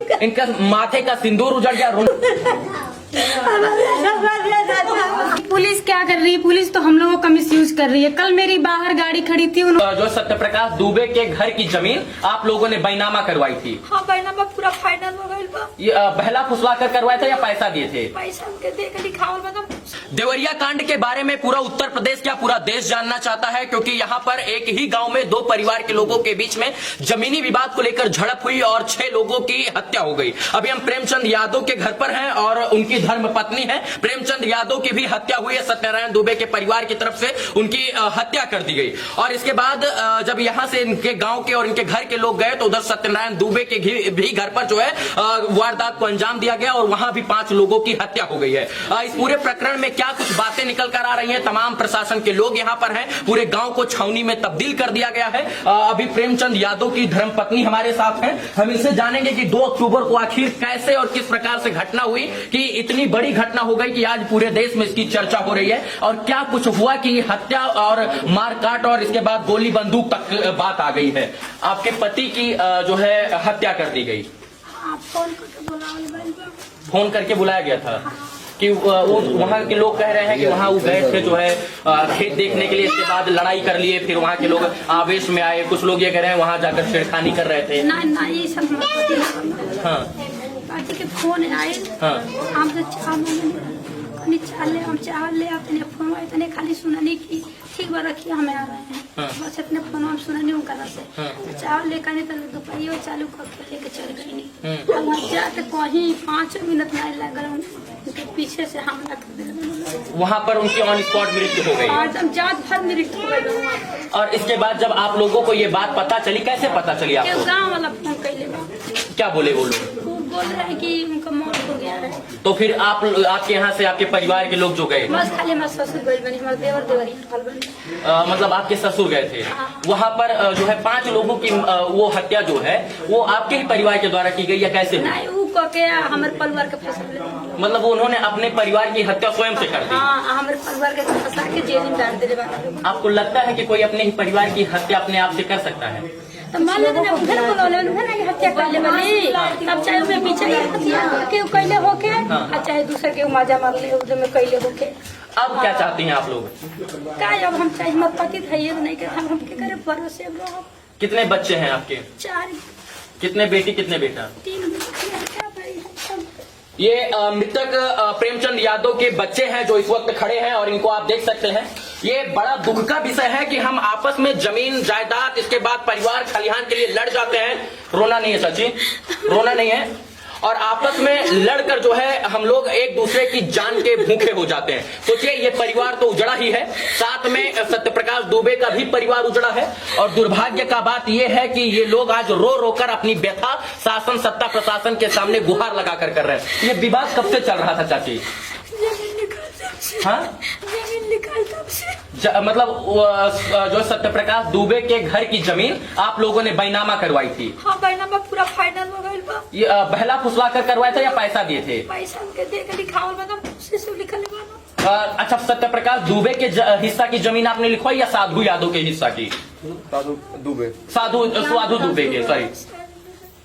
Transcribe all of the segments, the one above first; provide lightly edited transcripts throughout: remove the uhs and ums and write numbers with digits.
इनका माथे का सिंदूर उजड़ गया। पुलिस क्या कर रही है? पुलिस तो हम लोगों का मिसयूज कर रही है। कल मेरी बाहर गाड़ी खड़ी थी, जो सत्यप्रकाश दुबे के घर की जमीन आप लोगों ने बैनामा करवाई थी। हाँ, बैनामा पूरा फाइनल हो गई बा। ये बहला फुसला कर करवाया था या पैसा दिए थे? पैसा उनके दे के लिखावल मतलब। देवरिया कांड के बारे में पूरा उत्तर प्रदेश क्या पूरा देश जानना चाहता है, क्योंकि यहाँ पर एक ही गांव में दो परिवार के लोगों के बीच में जमीनी विवाद को लेकर झड़प हुई और 6 लोगों की हत्या हो गई। अभी हम प्रेमचंद यादव के घर पर हैं और उनकी धर्म पत्नी है। प्रेमचंद यादव की भी हत्या हुई है। सत्यनारायण दुबे के परिवार की तरफ से उनकी हत्या कर दी गई। और इसके बाद जब यहाँ से इनके गांव के और इनके घर के लोग गए तो उधर सत्यनारायण दुबे के भी घर पर जो है वारदात को अंजाम दिया गया और वहां भी 5 लोगों की हत्या हो गई है। इस पूरे प्रकरण में क्या कुछ बातें निकल कर आ रही हैं, तमाम प्रशासन के लोग यहाँ पर हैं। पूरे गांव को छावनी में तब्दील कर दिया गया है। अभी प्रेमचंद यादव की धर्मपत्नी हमारे साथ हैं। हम इनसे जानेंगे कि 2 अक्टूबर को आखिर कैसे और किस प्रकार से घटना हुई कि इतनी बड़ी घटना हो गई कि आज पूरे देश में इसकी चर्चा हो रही है, और क्या कुछ हुआ कि हत्या और मारकाट और इसके बाद गोली बंदूक तक बात आ गई है। आपके पति की जो है हत्या कर दी गई। फोन करके बुलाया गया था कि वहाँ के लोग कह रहे हैं कि वहाँ वो गए थे जो है खेत देखने के लिए, इसके बाद लड़ाई कर लिए, फिर वहाँ के लोग आवेश में आए। कुछ लोग ये कह रहे हैं वहाँ जाकर छेड़खानी कर रहे थे। ना ये सब हाँ, पार्टी के फोन आए। हाँ, हम चावल ले अपने फोन आए तने खाली सुनने की ठीक बात रखिए हमें आ रहे हैं। हाँ। बस अपने फोन हम सुनने उनका से हाँ। चावल लेकर नहीं तो दोपहर चालू करके लेके चल गई नहीं। और वहाँ जाके कहीं 5 मिनट नहीं लगा, उनके पीछे से हमला कर दिया। वहाँ पर उनकी ऑन स्पॉट मृत्यु हो गई। एकदम जात भर मृत्यु हो गई। और इसके बाद जब आप लोगों को ये बात पता चली, कैसे पता चली आपको? गाँव वाला फोन कैले क्या बोले वो लोग? बोल रहे हैं कि उनका मौत हो गया है। तो फिर आपके यहाँ से आपके परिवार के लोग जो गए? बस खाली हमारे ससुर गए बनी, हमारे देवर देवरी बनी। मतलब आपके ससुर गए थे। वहाँ पर जो है 5 लोगों की वो हत्या जो है वो आपके ही परिवार के द्वारा की गई या कैसे? नहीं, वो कह के हमारे परिवार के फैसला। मतलब वो उन्होंने अपने परिवार की हत्या स्वयं से कर दी? हाँ, हमारे परिवार के फंसा के जेल में डाल दे। आपको लगता है कि कोई अपने ही परिवार की हत्या अपने आप से कर सकता है? तो मान लो ना उधर बोलो उधर ना हत्या कर ले बनी, तब चाहे उसमें पीछे हत्या के कैले होके और चाहे दूसरे के मजा मार ले उधर में कैले होके। अब क्या चाहती हैं आप लोग? क्या अब हम चाहे मत पति थे नहीं के हम के करे भरोसे रहो। कितने बच्चे हैं आपके? 4। कितने बेटी कितने बेटा? 3 क्या भाई सब। ये मृतक प्रेमचंद यादव के बच्चे हैं जो इस वक्त खड़े हैं और इनको आप देख सकते हैं। ये बड़ा दुख का विषय है कि हम आपस में जमीन जायदाद, इसके बाद परिवार खलिहान के लिए लड़ जाते हैं। रोना नहीं है सचिन, रोना नहीं है। और आपस में लड़कर जो है हम लोग एक दूसरे की जान के भूखे हो जाते हैं। सोचिए, ये परिवार तो उजड़ा ही है, साथ में सत्यप्रकाश दुबे का भी परिवार उजड़ा है। और दुर्भाग्य का बात यह है कि ये लोग आज रो रो कर अपनी व्यथा शासन सत्ता प्रशासन के सामने गुहार लगाकर कर रहे हैं। ये विवाद कब से चल रहा था चाची? हाँ, जमीन निकाल तब से। मतलब जो सत्यप्रकाश दुबे के घर की जमीन आप लोगों ने बैनामा करवाई थी। हाँ, बैनामा पूरा फाइनल हो गई बा। ये बहला फुसला कर करवाया था या पैसा दिए थे? पैसा उनके दे के लिखावल मतलब से लिखल बा। अच्छा, सत्यप्रकाश दुबे के हिस्सा की जमीन आपने लिखवाई या साधु यादव के हिस्सा की? साधु दुबे के, सॉरी,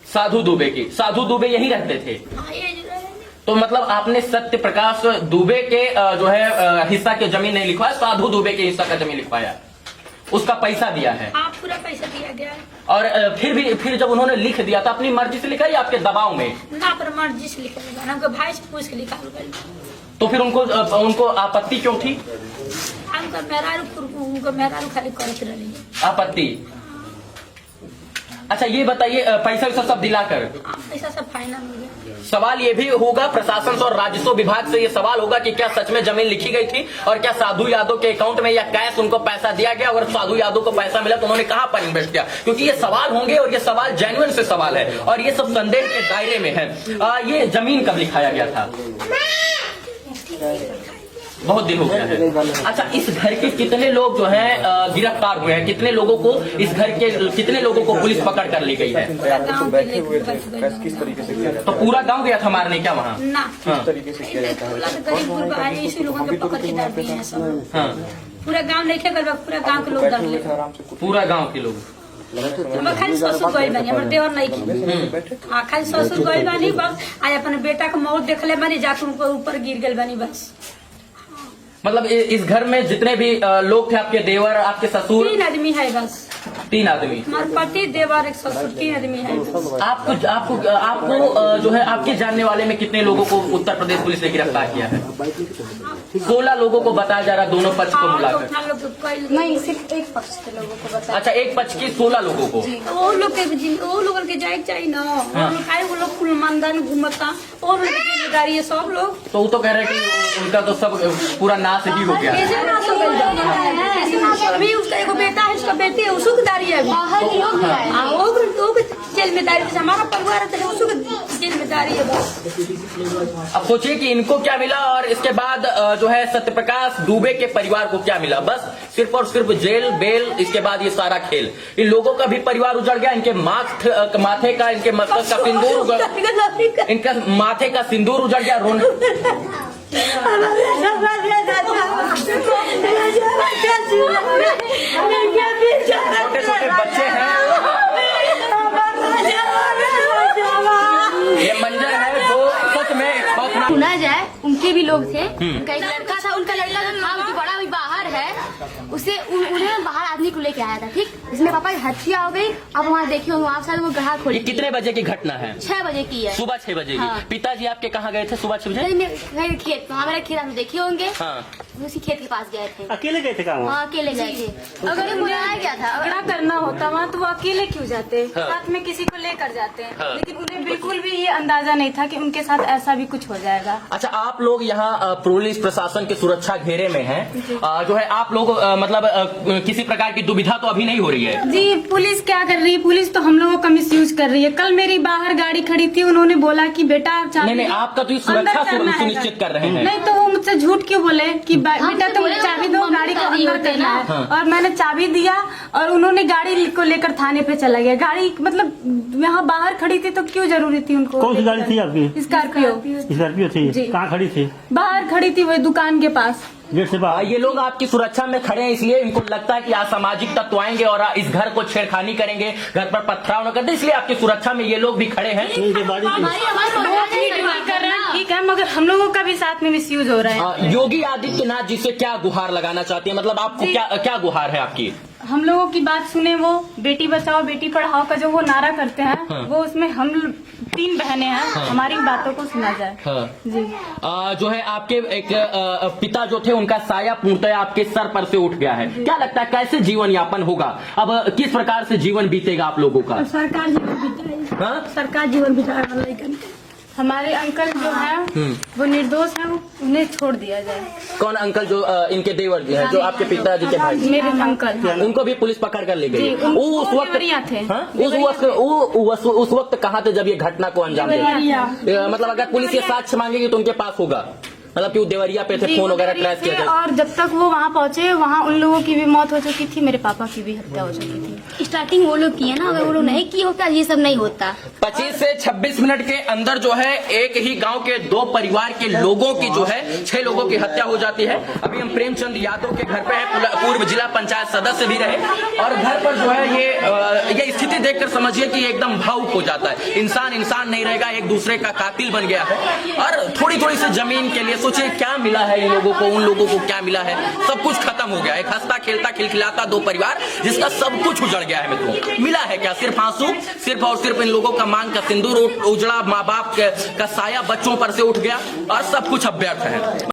साधु दुबे की। साधु दुबे यहीं रहते थे? हाँ, ये तो मतलब आपने सत्यप्रकाश दुबे के जो है हिस्सा की जमीन नहीं लिखवाया, साधु दुबे के हिस्सा का जमीन लिखवाया, उसका पैसा दिया है? हाँ, पूरा पैसा दिया गया है। और फिर जब उन्होंने लिख दिया था अपनी मर्जी से लिखा या आपके दबाव में? ना, पर मर्जी से लिखा गया। हमको भाई से पूछ के लिखा गया। तो फिर उनको आपत्ति क्यों थी? उनको मेहरारू खाली करते रही आपत्ति। अच्छा, ये बताइए, पैसा वैसा सब दिलाकर पैसा सब फाइनल हो गया। सवाल ये भी होगा प्रशासन और राजस्व विभाग से, ये सवाल होगा कि क्या सच में जमीन लिखी गई थी और क्या साधु यादव के अकाउंट में या कैश उनको पैसा दिया गया? अगर साधु यादव को पैसा मिला तो उन्होंने कहां पर इन्वेस्ट किया? क्योंकि ये सवाल होंगे और ये सवाल जेन्युइन से सवाल है और ये सब संदेह के दायरे में है। ये जमीन कब लिखाया गया था? बहुत दिन हो गया है। अच्छा, इस घर के कितने लोग जो हैं गिरफ्तार हुए हैं? कितने लोगों को इस घर के कितने लोगों को पुलिस पकड़ कर ले गई है? बैठे हुए थे, किस तरीके से किया तो पूरा गांव गया था मारने क्या वहाँ? किस तरीके से किया जाता है? इसी लोगों को पकड़ के डाल दिए हैं सब। हाँ, पूरा गांव नहीं खेल, पूरा गांव के लोग डाल दिए। आराम से पूरा गांव के लोग। हम खाली ससुर गई बानी, हमर देवर नहीं की। हाँ खाली ससुर गई बानी बस। आज अपने बेटा के मौत देखले बानी, जाकर उनके ऊपर गिर गई बानी बस। मतलब इस घर में जितने भी लोग थे, आपके देवर, आपके ससुर, 3 आदमी है बस। 3 आदमी। हमारे पति, देवर, एक ससुर, 3 आदमी है। आपको जो है आपके जानने वाले में कितने लोगों को उत्तर प्रदेश पुलिस ने गिरफ्तार किया है? 16 लोगों को बताया जा रहा, दोनों पक्ष को मिलाकर। नहीं, सिर्फ एक पक्ष के लोगों को बताया। अच्छा, एक पक्ष के 16 लोगों को। वो लोग के जाए चाहिए ना। वो लोग कुल मंदन घूमता और उनकी जिम्मेदारी है सब लोग। तो वो तो कह रहे हैं कि उनका तो सब पूरा नाश ही हो गया है। कैसे नाश हो गई? अभी उसका एगो बेटा है, उसका बेटी है, उसको दारी है। वो जिम्मेदारी है, हमारा परिवार है, उसको जिम्मेदारी है बस। अब सोचिए कि इनको क्या मिला और इसके बाद जो है सत्यप्रकाश दुबे के परिवार को क्या मिला। बस सिर्फ और सिर्फ जेल, बेल, इसके बाद ये सारा खेल। इन लोगों का भी परिवार उजड़ गया। इनके माथे का, इनके मस्तक का सिंदूर, इनका माथे का सिंदूर उजड़ गया। छोटे छोटे बच्चे हैं। ये मंजर है जो सच में खौफनाक। सुना जाए उनके भी लोग थे। उनका एक लड़का था, उनका लड़का जो था जो बड़ा अभी बाहर है, उसे उन्हें बाहर आदमी को लेके आया था। ठीक, इसमें पापा की हत्या हो गई। अब वहाँ देखिए वहाँ शायद वो ग्राहक खोल। ये कितने बजे की घटना है? 6 बजे की है, सुबह 6 बजे की। हाँ। पिताजी आपके कहाँ गए थे सुबह 6 बजे? मेरे खेत, वहाँ मेरा खेत हम देखे होंगे। हाँ। उसी खेत के पास गए थे। अकेले गए थे कहाँ? हाँ अकेले गए थे। अगर बुलाया क्या था, झगड़ा करना होता वहाँ तो वो अकेले क्यों जाते? हाँ। साथ में किसी को लेकर जाते हैं। हाँ। लेकिन उन्हें बिल्कुल भी ये अंदाजा नहीं था कि उनके साथ ऐसा भी कुछ हो जाएगा। अच्छा, आप लोग यहाँ पुलिस प्रशासन के सुरक्षा घेरे में हैं। जो है आप लोग मतलब किसी प्रकार की दुविधा तो अभी नहीं हो रही है? जी, पुलिस क्या कर रही है? पुलिस तो हम लोगों का मिसयूज कर रही है। कल मेरी बाहर गाड़ी खड़ी थी, उन्होंने बोला कि बेटा आप चाबी नहीं, दो। आपका तो ये सुरक्षा अंदर करना है सुनिश्चित कर रहे हैं। नहीं तो वो मुझसे झूठ क्यों बोले कि बेटा तुम चाबी दो, गाड़ी को अंदर करना है। हाँ। और मैंने चाबी दिया और उन्होंने गाड़ी को लेकर थाने पे चला गया। गाड़ी मतलब यहाँ बाहर खड़ी थी तो क्यों जरूरी थी उनको? कौन सी गाड़ी थी आपकी? स्कॉर्पियो थी। जी। कहाँ खड़ी थी? बाहर खड़ी थी, वही दुकान के पास। गेट से बाहर। ये लोग आपकी सुरक्षा में खड़े हैं, इसलिए इनको लगता है कि असामाजिक तत्व आएंगे और इस घर को छेड़खानी करेंगे, घर पर पथराव न करते, इसलिए आपकी सुरक्षा में ये लोग भी खड़े हैं। ठीक है, मगर हम लोगों का भी साथ में मिसयूज हो रहा है। योगी आदित्यनाथ जी से क्या गुहार लगाना चाहती है? मतलब आपको क्या गुहार है आपकी? हम लोगों की बात सुने। वो बेटी बचाओ बेटी पढ़ाओ का जो वो नारा करते हैं, हाँ। वो उसमें हम 3 बहनें हैं। हाँ। हमारी बातों को सुना जाए। हाँ। जी। जो है आपके एक पिता जो थे, उनका साया पूर्णतः आपके सर पर से उठ गया है। क्या लगता है कैसे जीवन यापन होगा? अब किस प्रकार से जीवन बीतेगा आप लोगों का? सरकार जीवन बिताए, हाँ? सरकार जीवन बिताए। हमारे अंकल जो है वो निर्दोष है, उन्हें छोड़ दिया जाए। कौन अंकल? जो इनके देवर जी हैं, जो आपके पिताजी के भाई? मेरे अंकल, उनको भी पुलिस पकड़ कर ले गई। जी, वो उस वक्त देवरिया थे। हाँ? उस वक्त कहाँ थे जब ये घटना को अंजाम देवरिया। दिया? मतलब अगर पुलिस ये साक्ष्य मांगेगी तो उनके पास होगा? मतलब कि वो देवरिया पे थे, फोन वगैरह ट्रेस किया जाए। और जब तक वो वहाँ पहुँचे, वहाँ उन लोगों की भी मौत हो चुकी थी, मेरे पापा की भी हत्या हो चुकी थी। स्टार्टिंग वो लोग किए ना, अगर वो लोग नहीं किए होता ये सब नहीं होता। 25 से 26 मिनट के अंदर जो है एक ही गांव के 2 परिवार के लोगों की जो है 6 लोगों की हत्या हो जाती है। अभी हम प्रेमचंद यादव के घर पे हैं, पूर्व जिला पंचायत सदस्य भी रहे, और घर पर जो है ये स्थिति देखकर समझिए कि एकदम भावुक हो जाता है। इंसान नहीं रहेगा, एक दूसरे का कातिल बन गया है। और थोड़ी थोड़ी सी जमीन के लिए सोचिए क्या मिला है इन लोगों को, उन लोगों को क्या मिला है? सब कुछ खत्म हो गया। एक हंसता खेलता खिलखिलाता 2 परिवार जिसका सब कुछ उजड़ गया है। मित्रों, मिला है क्या? सिर्फ आंसू, सिर्फ और सिर्फ इन लोगों का मांग का सिंदूर उजड़ा, माँ बाप का साया बच्चों पर से उठ गया और सब कुछ अब व्यर्थ है।